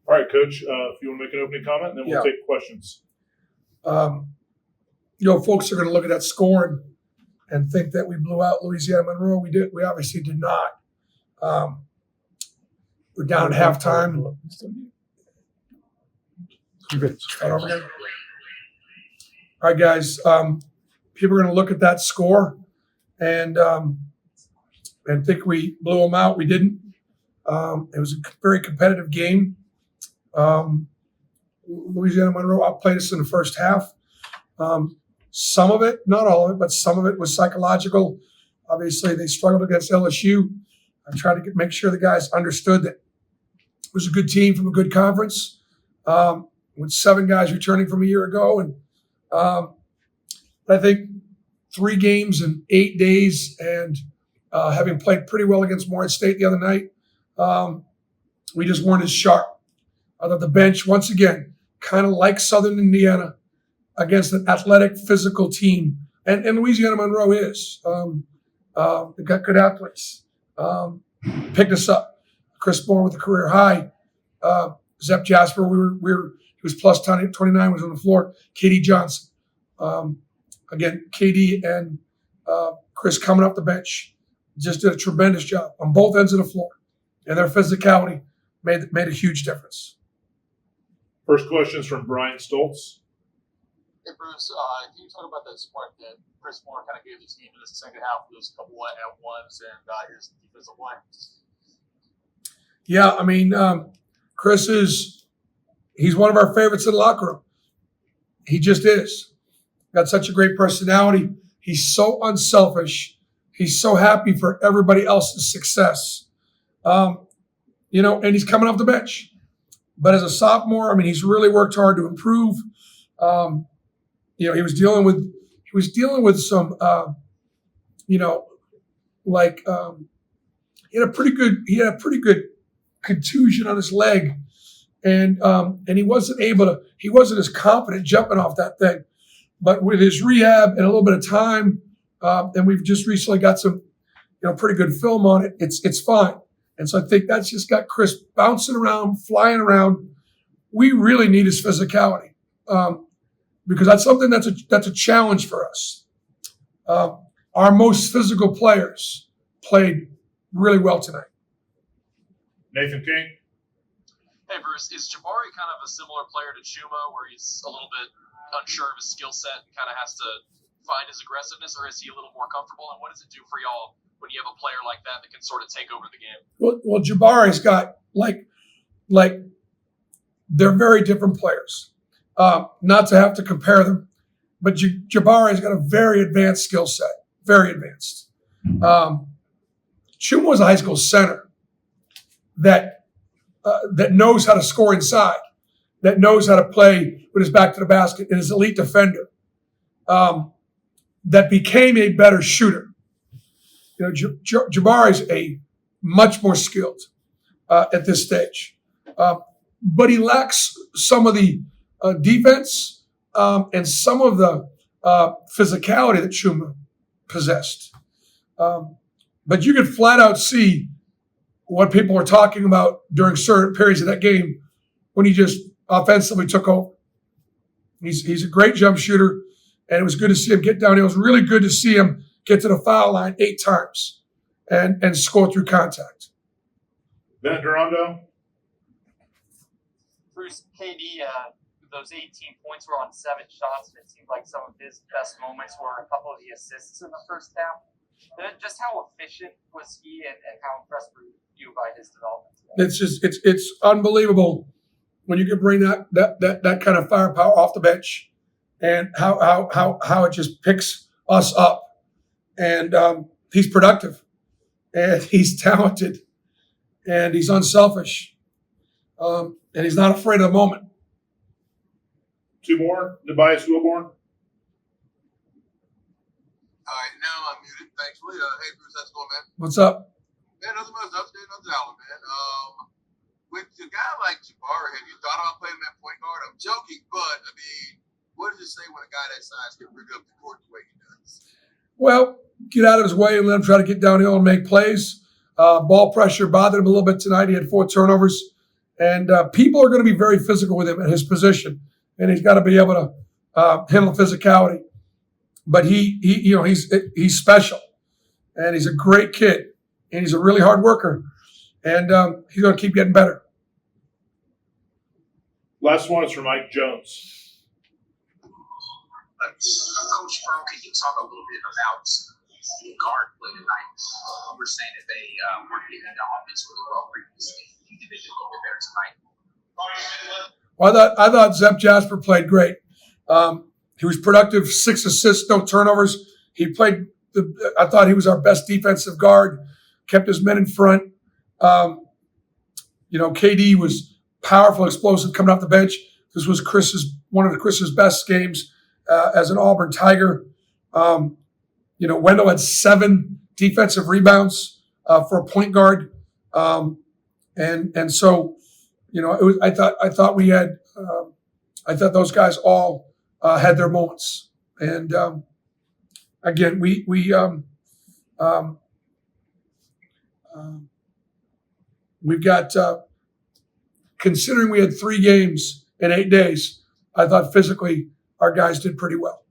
All right, Coach, if you want to make an opening comment, then we'll take questions. Folks are going to look at that score and think that we blew out Louisiana Monroe. We did. We obviously did not. We're down at halftime. Start over again. All right, guys. People are going to look at that score and think we blew them out. We didn't. It was a very competitive game. Louisiana Monroe outplayed us in the first half. Some of it, not all of it, but some of it was psychological. Obviously, they struggled against LSU. I tried to make sure the guys understood that it was a good team from a good conference with 7 guys returning from a year ago. And I think 3 games in 8 days and having played pretty well against Morehead State the other night, we just weren't as sharp. Although the bench, once again, kind of like Southern Indiana, against an athletic, physical team. And Louisiana Monroe is. They've got good athletes. Picked us up. Chris Moore with a career high. Zep Jasper, he was plus 29, was on the floor. KD Johnson. Again, KD and Chris coming off the bench just did a tremendous job on both ends of the floor. And their physicality made a huge difference. First question is from Brian Stoltz. Hey, Bruce, can you talk about that spark that Chris Moore kind of gave the team in the second half of those couple at-ones and his defensive line? Yeah, I mean, Chris he's one of our favorites in the locker room. He just is. Got such a great personality. He's so unselfish. He's so happy for everybody else's success. And he's coming off the bench. But as a sophomore, I mean, he's really worked hard to improve. He was dealing with some, he had a pretty good contusion on his leg, and he wasn't as confident jumping off that thing. But with his rehab and a little bit of time, and we've just recently got some, pretty good film on it. It's fine. And so I think that's just got Chris bouncing around, flying around. We really need his physicality. Because that's something that's a challenge for us. Our most physical players played really well tonight. Nathan King. Hey, Bruce, is Jabari kind of a similar player to Chuma, where he's a little bit unsure of his skill set and kind of has to find his aggressiveness, or is he a little more comfortable? And what does it do for y'all when you have a player like that can sort of take over the game? Well, Jabari's got like they're very different players. Not to have to compare them, but Jabari's got a very advanced skill set, very advanced. Chuma was a high school center that knows how to score inside, that knows how to play with his back to the basket, and is an elite defender. That became a better shooter. Jabari's a much more skilled at this stage, but he lacks some of the defense and some of the physicality that Chuma possessed. But you could flat out see what people were talking about during certain periods of that game when he just offensively took over. He's a great jump shooter, and it was good to see him get down. It was really good to see him get to the foul line 8 times and score through contact. Bennett Durando. Bruce, KD, those 18 points were on 7 shots, and it seemed like some of his best moments were a couple of the assists in the first half. Just how efficient was he, and how impressed were you by his development today? It's unbelievable when you can bring that kind of firepower off the bench, and how it just picks us up. And he's productive, and he's talented, and he's unselfish, and he's not afraid of the moment. 2 more. Tobias Wilborn. All right, now I'm muted, thankfully. Hey, Bruce, how's it going, man? What's up? Man, nothing much. Nothing dollar, man. With a guy like Jabari, have you thought about playing him at point guard? I'm joking, but, I mean, what does it say when a guy that size can bring up the court the way he does? Well, get out of his way and let him try to get downhill and make plays. Ball pressure bothered him a little bit tonight. He had 4 turnovers. And people are going to be very physical with him at his position, and he's got to be able to handle physicality. But he's special, and he's a great kid, and he's a really hard worker, and he's going to keep getting better. Last one is from Mike Jones. Coach Pearl, can you talk a little bit about the guard play tonight? You were saying that they weren't getting the offense really well previously. You think they did a little bit better tonight? Well, I thought Zep Jasper played great. He was productive, 6 assists, no turnovers. He played. I thought he was our best defensive guard. Kept his men in front. KD was powerful, explosive coming off the bench. This was one of Chris's best games as an Auburn Tiger. Wendell had 7 defensive rebounds for a point guard, and so it was. I thought we had. I thought those guys all had their moments, and again we've got. Considering we had 3 games in 8 days, I thought physically our guys did pretty well.